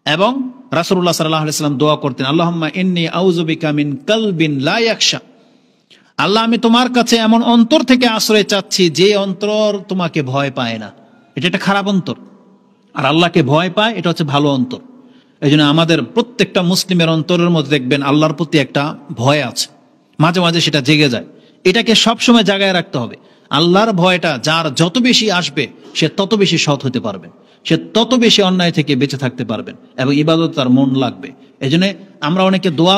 এবং রাসূলুল্লাহ সাল্লাল্লাহু আলাইহি ওয়াসাল্লাম দোয়া করতেন আল্লাহুম্মা ইন্নী আউযু বিকা মিন কালবিন লা ইয়াখশা, আল্লাহ আমি তোমার কাছে এমন অন্তর থেকে আশ্রয় চাচ্ছি যে অন্তর তোমাকে ভয় পায় না। এটা একটা খারাপ অন্তর, আর আল্লাহকে ভয় পায় এটা হচ্ছে ভালো অন্তর। এই জন্য আমাদের প্রত্যেকটা মুসলিমের অন্তরের মধ্যে দেখবেন আল্লাহর প্রতি একটা ভয় আছে। মাঝে মাঝে সেটা জেগে যায়। এটাকে সবসময় জাগায় রাখতে হবে। আল্লাহর ভয়টা যার যত বেশি আসবে সে তত বেশি সৎ হতে পারবেন, সে তত বেশি অন্যায় থেকে বেঁচে থাকতে পারবেন এবং ইবাদত তার মন লাগবে। এই জন্য আমরা অনেকে দোয়া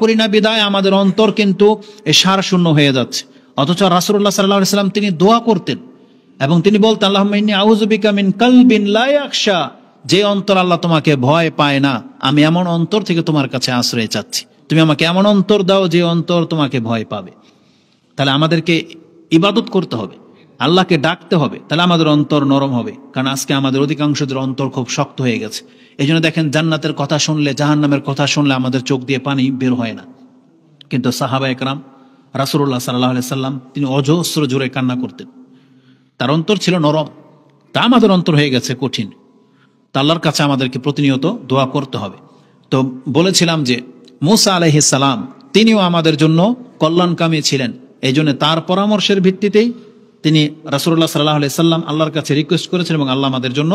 করি না বিদায় আমাদের অন্তর কিন্তু এই সার শূন্য হয়ে যাচ্ছে। অথচ রাসূলুল্লাহ সাল্লাল্লাহু আলাইহি ওয়াসাল্লাম তিনি দোয়া করতেন এবং তিনি বলতেন, আল্লাহুম্মা ইন্নী আউযু বিকা মিন কালবিন লা ইয়াখশা, যে অন্তর আল্লাহ তোমাকে ভয় পায় না, আমি এমন অন্তর থেকে তোমার কাছে আশ্রয় চাচ্ছি। তুমি আমাকে এমন অন্তর দাও যে অন্তর তোমাকে ভয় পাবে। তাহলে আমাদেরকে ইবাদত করতে হবে, আল্লাহকে ডাকতে হবে, তাহলে আমাদের অন্তর নরম হবে। কারণ আজকে আমাদের অধিকাংশদের অন্তর খুব শক্ত হয়ে গেছে। এই জন্য দেখেন জান্নাতের কথা শুনলে, জাহান্নামের কথা শুনলে আমাদের চোখ দিয়ে পানি বের হয় না। কিন্তু সাহাবা একরাম, রাসূলুল্লাহ সাল্লাল্লাহু আলাইহি সাল্লাম তিনি অজস্র জোরে কান্না করতেন, তার অন্তর ছিল নরম। তা আমাদের অন্তর হয়ে গেছে কঠিন। তা আল্লাহর কাছে আমাদেরকে প্রতিনিয়ত দোয়া করতে হবে। তো বলেছিলাম যে মূসা আলাইহিস সালাম তিনিও আমাদের জন্য কল্যাণকামী ছিলেন। এই জন্য তার পরামর্শের ভিত্তিতেই তিনি রাসূলুল্লাহ সাল্লাল্লাহু আলাইহি সাল্লাম আল্লাহর কাছে রিকোয়েস্ট করেছেন এবং আল্লাহ আমাদের জন্য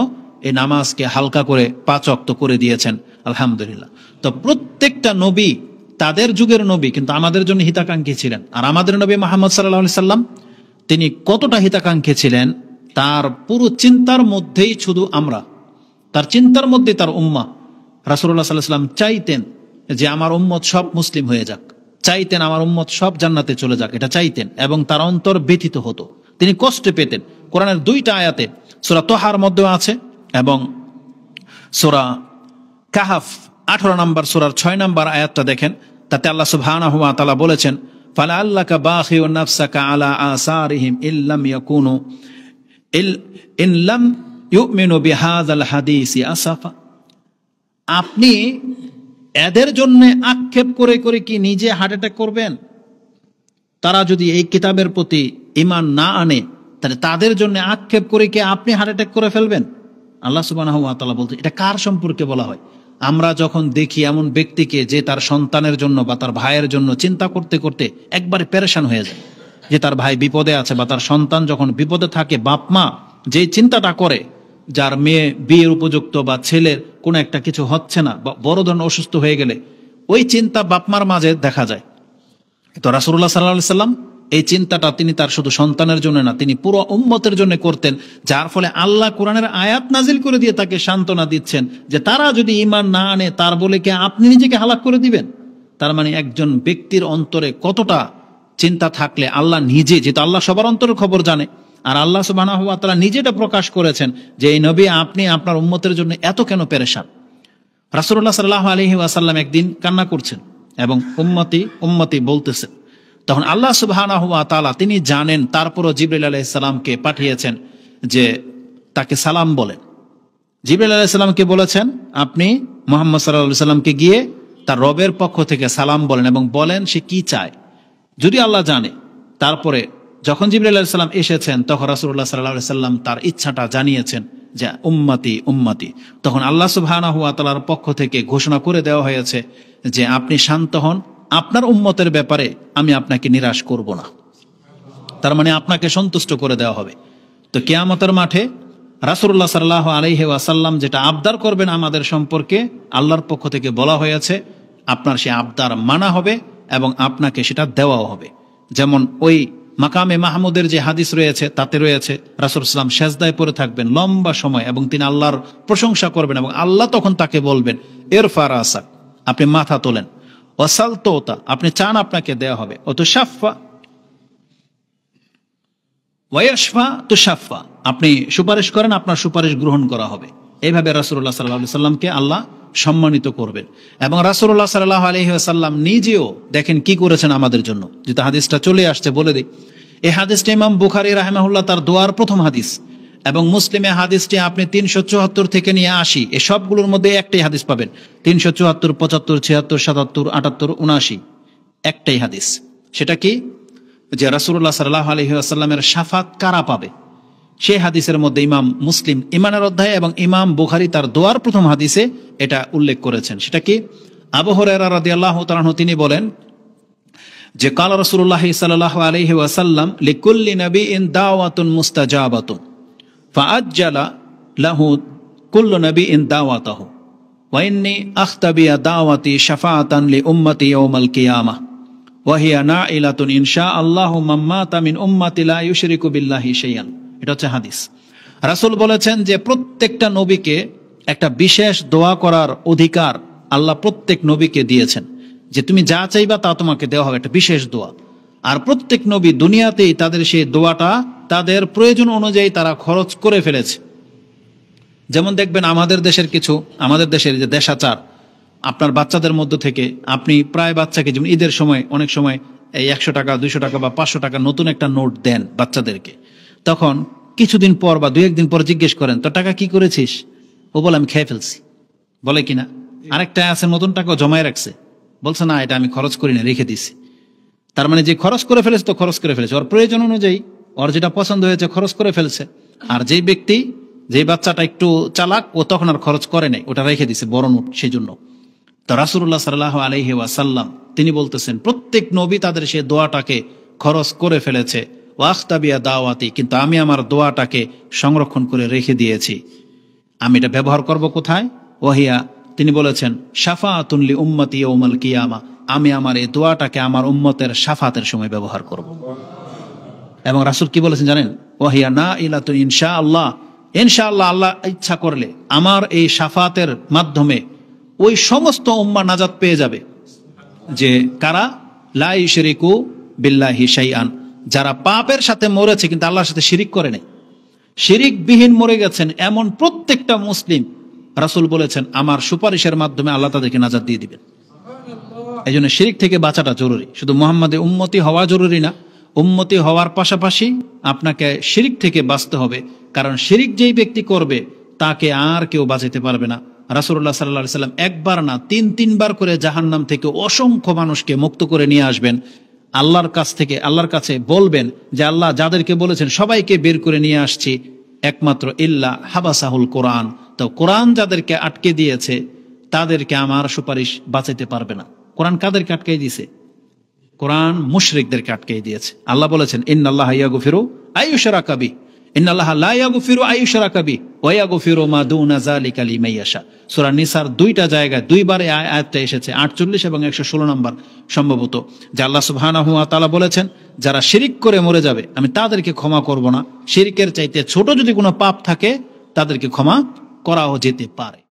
এই নামাজকে হালকা করে 5 ওয়াক্ত করে দিয়েছেন, আলহামদুলিল্লাহ। তো প্রত্যেকটা নবী তাদের যুগের নবী কিন্তু আমাদের জন্য হিতাকাঙ্ক্ষী ছিলেন। আর আমাদের নবী মুহাম্মদ সাল্লাল্লাহু আলাইহি সাল্লাম তিনি কতটা হিতাকাঙ্ক্ষী ছিলেন, তার পুরো চিন্তার মধ্যেই শুধু আমরা, তার চিন্তার মধ্যে তার উম্মাহ। রাসূলুল্লাহ সাল্লাল্লাহু আলাইহি সাল্লাম চাইতেন যে আমার উম্মত সব মুসলিম হয়ে যাক, চাইতেন আমার উম্মত সব জান্নাতে চলে যাক, এটা চাইতেন এবং তার অন্তর ব্যথিত হতো, তিনি কষ্ট পেতেন। কোরআনের 2টা আয়াতে, সূরা তাহার মধ্যে আছে এবং সূরা কাহাফ 18 নম্বর সূরার 6 নম্বর আয়াতটা দেখেন, তাতে আল্লাহ সুবহানাহু ওয়া তাআলা বলেছেন, ফালাআল্লাকা বাখিউন নাফসাকা আলা আসারিহিম ইল্লাম ইয়াকুনু ইন লাম ইউমিনু বিহাযাল হাদিসি আসাফা। আপনি এদের জন্য আক্ষেপ করে করে কি নিজে হার্ট অ্যাটাক করবেন? তারা যদি এই কিতাবের প্রতি ঈমান না আনে তাহলে তাদের জন্য আক্ষেপ করে কি আপনি হার্ট অ্যাটাক করে ফেলবেন? আল্লাহ সুবহানাহু ওয়া তাআলা বলতে, এটা কার সম্পর্কে বলা হয়? আমরা যখন দেখি এমন ব্যক্তিকে যে তার সন্তানের জন্য বা তার ভাইয়ের জন্য চিন্তা করতে করতে একবারে পেরেশান হয়ে যায়, যে তার ভাই বিপদে আছে বা তার সন্তান যখন বিপদে থাকে, বাপ মা যে চিন্তাটা করে, যার মেয়ে বিয়ের উপযুক্ত বা ছেলের কোনো একটা কিছু হচ্ছে না বা বড় ধরনের অসুস্থ হয়ে গেলে ওই চিন্তা বাপমার মাঝে দেখা যায়। তো রাসূলুল্লাহ সাল্লাল্লাহু আলাইহি সাল্লাম এই চিন্তাটা তিনি তার শুধু সন্তানের জন্য না, তিনি পুরো উম্মতের জন্য করতেন, যার ফলে আল্লাহ কোরআনের আয়াত নাজিল করে দিয়ে তাকে সান্ত্বনা দিচ্ছেন যে তারা যদি ঈমান না আনে তার বলে কি আপনি নিজেকে হালাক করে দিবেন? তার মানে একজন ব্যক্তির অন্তরে কতটা চিন্তা থাকলে আল্লাহ নিজে, যেহেতু আল্লাহ সবার অন্তরের খবর জানে, আর আল্লাহ সুবহানাহু ওয়া তাআলা নিজেটা প্রকাশ করেছেন যে এই নবী আপনি আপনার উম্মতের জন্য এত কেন পেরেশান। রাসূলুল্লাহ সাল্লাল্লাহু আলাইহি ওয়াসাল্লাম একদিন কান্না করছেন এবং উম্মতি উম্মতি বলতেছেন। তখন আল্লাহ সুবহানাহু ওয়া তাআলা তিনি জানেন, তারপরও জিবরাইল আলাইহিস সালামকে পাঠিয়েছেন যে তাকে সালাম বলেন। জিবরাইল আলাইহিস সালামকে বলেছেন আপনি মুহাম্মদ সাল্লাল্লাহু আলাইহি সাল্লামকে গিয়ে তার রবের পক্ষ থেকে সালাম বলেন এবং বলেন সে কি চায়, যদি আল্লাহ জানে। তারপরে যখন জিবরাইল আলাইহিস সালাম এসেছেন তখন রাসূলুল্লাহ সাল্লাল্লাহু আলাইহি সাল্লাম তার ইচ্ছাটা জানিয়েছেন যে উম্মতি উম্মতি। তখন আল্লাহ সুবহানাহু ওয়া তাআলার পক্ষ থেকে ঘোষণা করে দেওয়া হয়েছে যে আপনি শান্ত হন, আপনার উম্মতের ব্যাপারে আমি আপনাকে নিরাশ করব না। তার মানে আপনাকে সন্তুষ্ট করে দেওয়া হবে। তো কিয়ামতের মাঠে রাসূলুল্লাহ সাল্লাল্লাহু আলাইহি ওয়াসাল্লাম যেটা আবদার করবেন আমাদের সম্পর্কে আল্লাহর পক্ষ থেকে বলা হয়েছে, আপনার সে আবদার মানা হবে এবং আপনাকে সেটা দেওয়াও হবে। যেমন ওই মাকামে মাহমুদের যে হাদিস রয়েছে তাতে রয়েছে রাসূল সাল্লাল্লাহু আলাইহি ওয়াসাল্লাম সেজদায় পড়ে থাকবেন লম্বা সময় এবং তিনি আল্লাহর প্রশংসা করবেন এবং আল্লাহ তখন তাকে বলবেন ইরফা রাসাক, আপনি মাথা তোলেন, ওয়াসাল তোতা, আপনি চান আপনাকে দেওয়া হবে, ওতুশাফা ওয়াশফা তুশাফা, আপনি সুপারিশ করেন আপনার সুপারিশ গ্রহণ করা হবে। এইভাবে রাসূলুল্লাহ সাল্লাল্লাহু আলাইহি ওয়াসাল্লামকে আল্লাহ সম্মানিত করবেন। এবং রাসূলুল্লাহ সাল্লাল্লাহু আলাইহি ওয়াসাল্লাম নিজেও দেখেন কি করেছেন আমাদের জন্য, যেটা হাদিসটা চলে আসছে বলে দিই। এই হাদিসটা ইমাম বুখারী রাহিমাহুল্লাহ তার দোয়ার প্রথম হাদিস এবং মুসলিমে হাদিসটি আপনি 374 থেকে নিয়ে 80 এই সবগুলোর মধ্যে একটাই হাদিস পাবেন। 374, 75, 76, 77, 78, 79 একটাই হাদিস। সেটা কি? যে রাসূলুল্লাহ সাল্লাল্লাহু আলাইহি ওয়াসাল্লামের শাফাত কারা পাবে, সেই হাদিসের মধ্যে ইমাম মুসলিম ঈমানের অধ্যায় এবং ইমাম বুখারী তার দোয়ার প্রথম হাদিসে এটা উল্লেখ করেছেন। সেটা কি? আবু হুরায়রা রাদিয়াল্লাহু তাআলা আনহু তিনি বলেন যে কালা রাসূলুল্লাহ সাল্লাল্লাহু আলাইহি ওয়াসাল্লাম লিকুল্লি নাবিয়্যিন দাওয়াতুন মুস্তাজাবাতুন ফাআজ্জালা লাহু কুল্লু নাবিয়্যিন দাওয়াতাহু ওয়া ইন্নী আখতাবিয়া দাওয়াতি শাফাআতান লি উম্মতি ইয়াউমাল কিয়ামাহ ওয়াহিয়া নাইলাতুন ইনশাআল্লাহু মাম্মাতা মিন উম্মতি লা ইউশরিকু বিল্লাহি শাইআন। এটা হচ্ছে হাদিস। রাসূল বলেছেন যে প্রত্যেকটা নবীকে একটা বিশেষ দোয়া করার অধিকার আল্লাহ প্রত্যেক নবীকে দিয়েছেন, যে তুমি যা চাইবা তা তোমাকে দেওয়া হবে, একটা বিশেষ দোয়া। আর প্রত্যেক নবী দুনিয়াতেই তাদের সেই দোয়াটা তাদের প্রয়োজন অনুযায়ী তারা খরচ করে ফেলেছে। যেমন দেখবেন আমাদের দেশের যে দেশাচার, আপনার বাচ্চাদের মধ্য থেকে আপনি প্রায় বাচ্চাকে, যেমন ঈদের সময় অনেক সময় এই 100 টাকা 200 টাকা বা 500 টাকা নতুন একটা নোট দেন বাচ্চাদেরকে, তখন কিছুদিন পর বা 2-1 দিন পর জিজ্ঞেস করেন তো টাকা কি করেছিস, ও বলে আমি খেয়ে ফেলছি, বলে কিনা। আরেকটা আছে নতুন টাকা জমায় রাখছে, বলছে না এটা আমি খরচ করি না, রেখে দিছি। তার মানে যে খরচ করে ফেলেছে তো খরচ করে ফেলেছে, ওর প্রয়োজন অনুযায়ী ওর যেটা পছন্দ হয়েছে খরচ করে ফেলছে। আর যে বাচ্চাটা একটু চালাক, ও তখন আর খরচ করে নাই, ওটা রেখে দিছে বড় নোট। সেই জন্য তো রাসূলুল্লাহ সাল্লাল্লাহু আলাইহি ওয়াসাল্লাম তিনি বলতেছেন প্রত্যেক নবী তাদের সেই দোয়াটাকে খরচ করে ফেলেছে। ওয়াখতাবিয়া দাওয়াতি, কিন্তু আমি আমার দোয়াটাকে সংরক্ষণ করে রেখে দিয়েছি। আমি এটা ব্যবহার করব কোথায়? ওয়াহিয়া, তিনি বলেছেন শাফাআতুন লি উম্মতি ইয়াউমাল কিয়ামা, আমি আমার এই দোয়াটাকে আমার উম্মতের শাফাতের সময় ব্যবহার করব। এবং রাসূল কি বলেছেন জানেন? ওয়াহিয়া নাইলাতুন ইনশাআল্লাহ, ইনশাআল্লাহ আল্লাহ ইচ্ছা করলে আমার এই শাফাতের মাধ্যমে ওই সমস্ত উম্মাহ নাজাত পেয়ে যাবে যে কারা লা ইউশরিকু বিল্লাহি শাইআন, যারা পাপের সাথে মরেছে কিন্তু আল্লাহর সাথে শিরিক করে নাই, শিরিক বিহীন মরে গেছেন এমন প্রত্যেকটা মুসলিম, রাসূল বলেছেন আমার সুপারিশের মাধ্যমে আল্লাহ তাদেরকে নাজাত দিয়ে দিবেন। এই জন্য শিরিক থেকে বাঁচাটা জরুরি। শুধু মুহাম্মাদের উম্মতি হওয়া জরুরি না, উম্মতি হওয়ার পাশাপাশি আপনাকে শিরিক থেকে বাঁচতে হবে। কারণ শিরিক যেই ব্যক্তি করবে তাকে আর কেউ বাঁচাতে পারবে না। রাসূলুল্লাহ সাল্লাল্লাহু আলাইহি সাল্লাম একবার না 3-3 বার করে জাহান্নাম থেকে অসংখ্য মানুষকে মুক্ত করে নিয়ে আসবেন। আল্লাহর কাছে বলবেন যে আল্লাহ যাদেরকে বলেছেন সবাইকে বের করে নিয়ে আসছি, একমাত্র ইল্লা হাবাসাহুল কোরআন, তো কোরআন যাদেরকে আটকে দিয়েছে তাদেরকে আমার সুপারিশ বাঁচাইতে পারবে না। কোরআন কাদেরকে আটকে দিয়েছে? কোরআন মুশরিকদেরকে আটকে দিয়েছে। আল্লাহ বলেছেন ইন্নাল্লাহা ইয়াগফিরু আইয়ুশরাকা বিহি, ইন্নাল্লাহা লা ইয়াগফিরু আইয়ুশরাকা বিহি ওয়া ইয়াগফিরু মা দুনা যালিকা লিমান ইয়াশা। সূরা নিসার 2টা জায়গায় 2বার এই আয়াতটা এসেছে, 48 এবং 116 নম্বর সম্ভবত, যে আল্লাহ সুবহানাহু ওয়া তাআলা বলেছেন যারা শিরিক করে মরে যাবে আমি তাদেরকে ক্ষমা করব না। শিরকের চাইতে ছোট যদি কোনো পাপ থাকে তাদেরকে ক্ষমা করাও যেতে পারে।